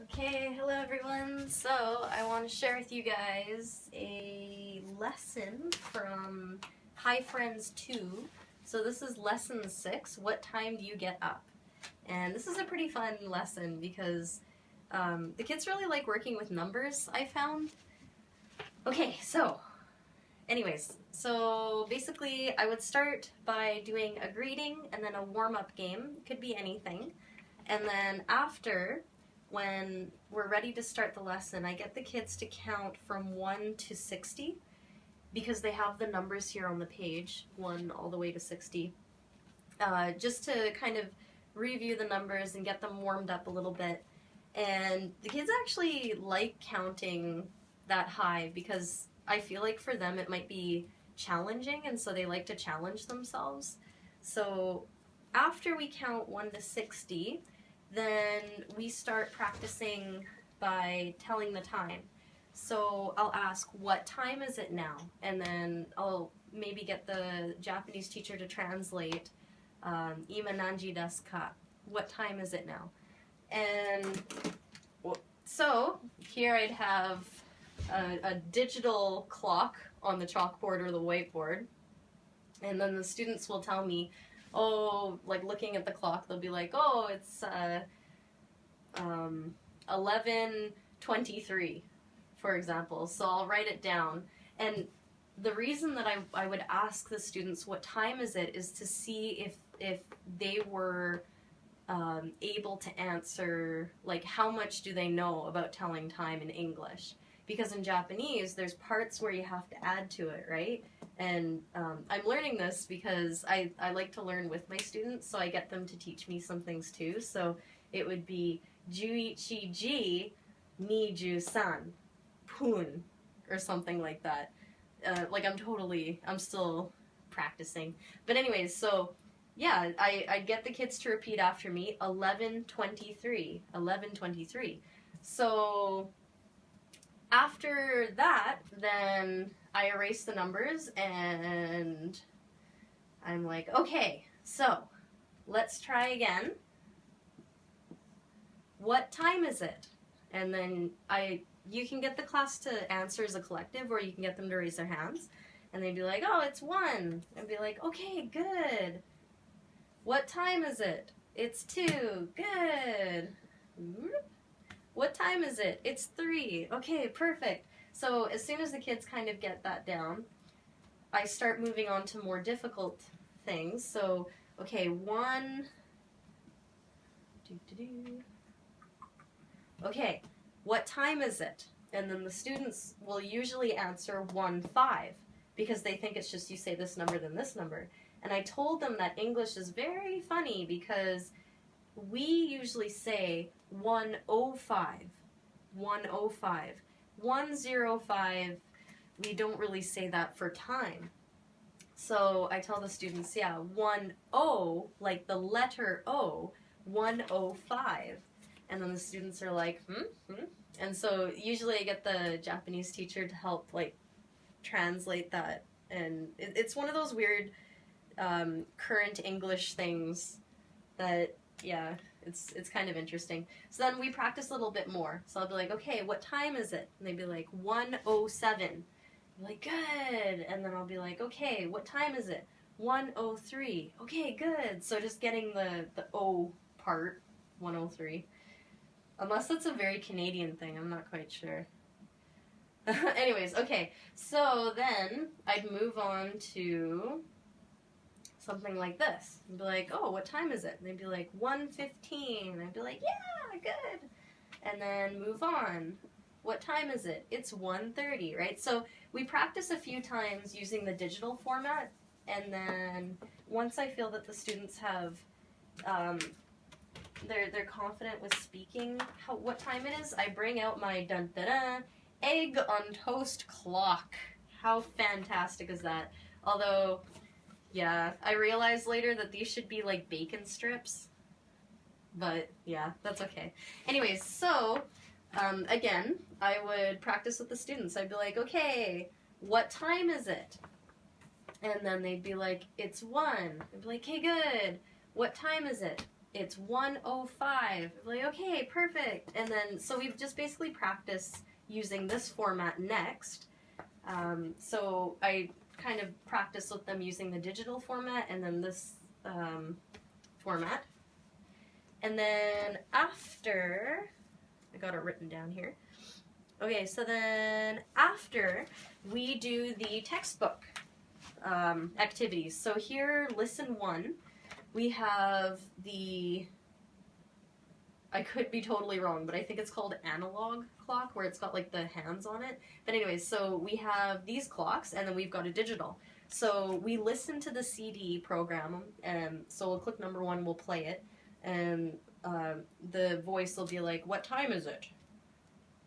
Okay, hello everyone. So I want to share with you guys a lesson from Hi Friends 2. So this is lesson 6, What Time Do You Get Up? And this is a pretty fun lesson because the kids really like working with numbers, I found. Okay, so anyways, so basically I would start by doing a greeting and then a warm-up game. It could be anything. And then after, when we're ready to start the lesson, I get the kids to count from 1 to 60 because they have the numbers here on the page, 1 all the way to 60, just to kind of review the numbers and get them warmed up a little bit. And the kids actually like counting that high because I feel like for them it might be challenging, and so they like to challenge themselves. So after we count 1 to 60, then we start practicing by telling the time. So I'll ask, what time is it now? And then I'll maybe get the Japanese teacher to translate, ima nanji desu ka? What time is it now? And so here I'd have a digital clock on the chalkboard or the whiteboard, and then the students will tell me, oh, like looking at the clock, they'll be like, oh, it's 11:23, for example. So I'll write it down. And the reason that I would ask the students what time is it is to see if they were able to answer, like, how much do they know about telling time in English. Because in Japanese, there's parts where you have to add to it, right? And I'm learning this because I like to learn with my students, so I get them to teach me some things too. So it would be 11 23 pun, or something like that. Like I'm still practicing. But anyways, so yeah, I get the kids to repeat after me, 11:23, 11:23. So after that, then I erase the numbers and I'm like, okay, so let's try again. What time is it? And then you can get the class to answer as a collective, or you can get them to raise their hands. And they'd be like, oh, it's 1. I'd be like, okay, good. What time is it? It's 2. Good. What time is it? It's 3. Okay, perfect. So as soon as the kids kind of get that down, I start moving on to more difficult things. So, okay, 1. Okay, what time is it? And then the students will usually answer 1:05 because they think it's just you say this number then this number. And I told them that English is very funny because we usually say 1:05, 1:05, 1:05. We don't really say that for time. So I tell the students, yeah, 1:0, like the letter O, 1:05. And then the students are like, And so usually I get the Japanese teacher to help, like, translate that. And it's one of those weird current English things that, yeah, it's kind of interesting. So then we practice a little bit more. So I'll be like, okay, what time is it? And they'd be like, 1:07. I'm like, good. And then I'll be like, okay, what time is it? 1:03. Okay, good. So just getting the O part, 1:03. Unless that's a very Canadian thing, I'm not quite sure. Anyways, okay, so then I'd move on to something like this. I'd be like, oh, what time is it? And they'd be like, 1:15. I'd be like, yeah, good. And then move on. What time is it? It's 1:30, right? So we practice a few times using the digital format, and then once I feel that the students have they're confident with speaking what time it is, I bring out my dun-dun-dun egg on toast clock. How fantastic is that? Although, yeah, I realized later that these should be like bacon strips. But yeah, that's okay. Anyways, so again, I would practice with the students. I'd be like, okay, what time is it? And then they'd be like, it's 1. I'd be like, okay, good. What time is it? it's 1:05. Like, okay, perfect. And then, so we've just basically practiced using this format next. So I kind of practice with them using the digital format and then this format. And then after, I got it written down here. Okay, so then after we do the textbook activities. So here, lesson 1, we have the, I could be totally wrong, but I think it's called analog clock, where it's got like the hands on it. But anyways, so we have these clocks, and then we've got a digital. So we listen to the CD program, and so we'll click number 1, we'll play it, and the voice will be like, what time is it?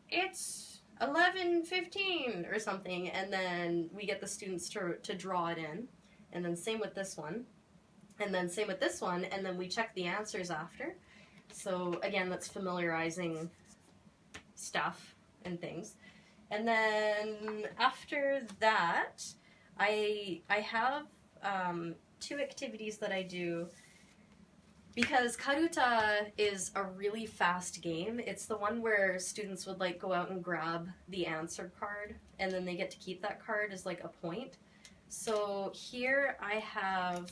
It's 11:15 or something, and then we get the students to draw it in, and then same with this one, and then same with this one, and then we check the answers after. So again, that's familiarizing stuff and things. And then after that, I have 2 activities that I do. Because Karuta is a really fast game. It's the one where students would like go out and grab the answer card, and then they get to keep that card as like a point. So here I have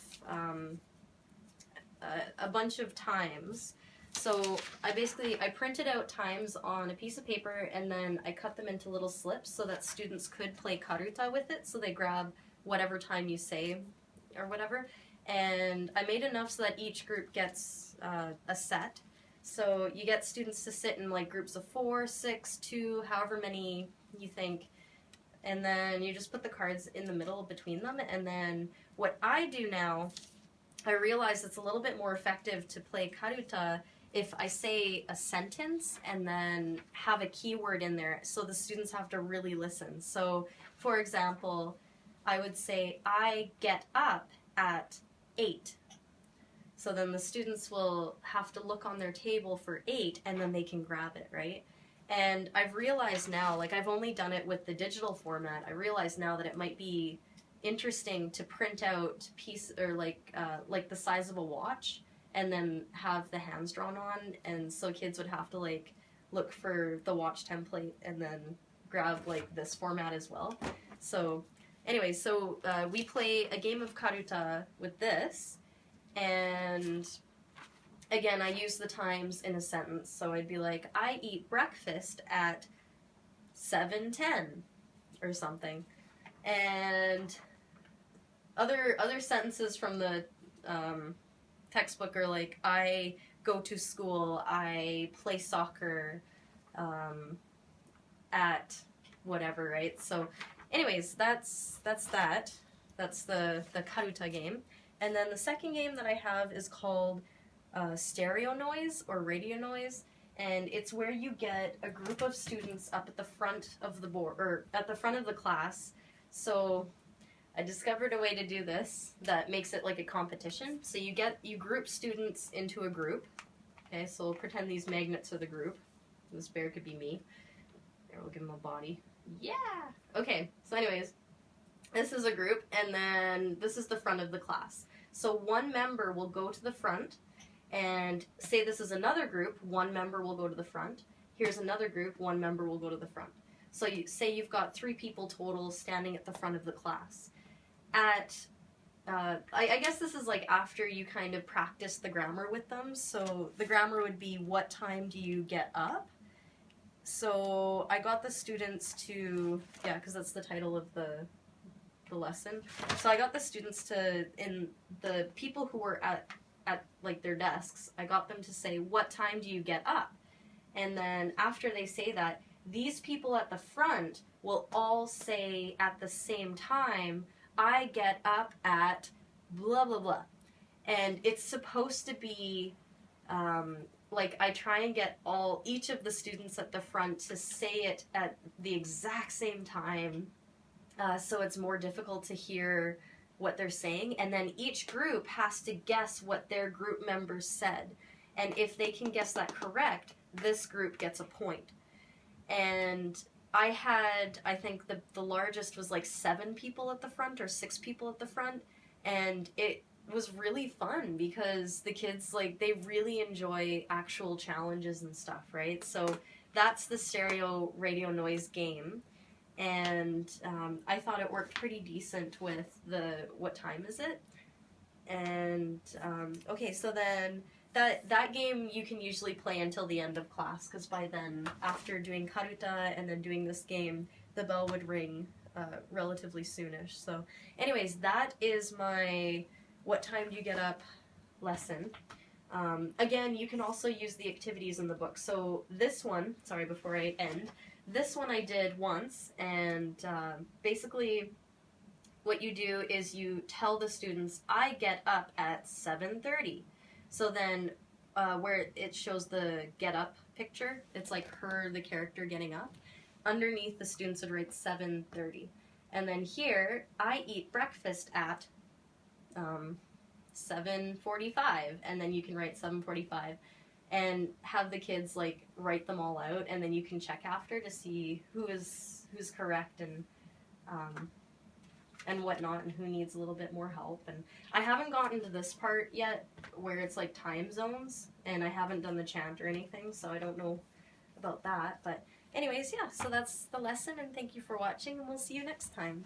a bunch of times. So I printed out times on a piece of paper, and then I cut them into little slips so that students could play Karuta with it. So they grab whatever time you say or whatever. And I made enough so that each group gets a set. So you get students to sit in like groups of 4, 6, 2, however many you think. And then you just put the cards in the middle between them. And then what I do now, I realize it's a little bit more effective to play Karuta if I say a sentence and then have a keyword in there, so the students have to really listen. So, for example, I would say, I get up at 8. So then the students will have to look on their table for 8, and then they can grab it, right? And I've realized now, like I've only done it with the digital format, I realize now that it might be interesting to print out or like the size of a watch, and then have the hands drawn on, and so kids would have to like look for the watch template and then grab like this format as well. So anyway, so we play a game of Karuta with this, and again, I use the times in a sentence. So I'd be like, I eat breakfast at 7:10 or something. And other sentences from the textbook are like, I go to school, I play soccer at whatever, right? So anyways, that's that. That's the Karuta game. And then the second game that I have is called stereo noise or radio noise, and it's where you get a group of students up at the front of the board, or at the front of the class. So I discovered a way to do this that makes it like a competition. So you group students into a group. Okay, so we'll pretend these magnets are the group. This bear could be me. There, we'll give him a body. Yeah! Okay, so anyways, this is a group, and then this is the front of the class. So one member will go to the front, and say this is another group, one member will go to the front. Here's another group, one member will go to the front. So you say you've got 3 people total standing at the front of the class. I guess this is like after you kind of practice the grammar with them. So the grammar would be, what time do you get up? So I got the students to, yeah, because that's the title of the lesson. So I got the students to, in the people who were at like their desks, I got them to say, what time do you get up? And then after they say that, these people at the front will all say at the same time, I get up at blah, blah, blah. And it's supposed to be, like, I try and get each of the students at the front to say it at the exact same time, so it's more difficult to hear what they're saying. And then each group has to guess what their group members said. And if they can guess that correct, this group gets a point. And I think the largest was like 7 people at the front or 6 people at the front, and was really fun because the kids, like, they really enjoy actual challenges and stuff, right? So that's the stereo radio noise game. And I thought it worked pretty decent with the what time is it? And okay, so then that game you can usually play until the end of class, because by then, after doing karuta and then doing this game, the bell would ring relatively soonish. So anyways, that is my what time do you get up lesson. Again, you can also use the activities in the book. So this one, sorry, before I end, this one I did once, and basically what you do is you tell the students, I get up at 7:30. So then where it shows the get up picture, it's like her, the character, getting up. Underneath, the students would write 7:30. And then here, I eat breakfast at 7:45, and then you can write 7:45 and have the kids like write them all out, and then you can check after to see who's correct and whatnot, and who needs a little bit more help. And I haven't gotten to this part yet where it's like time zones, and I haven't done the chant or anything, so I don't know about that. But anyways, yeah, so that's the lesson, and thank you for watching, and we'll see you next time.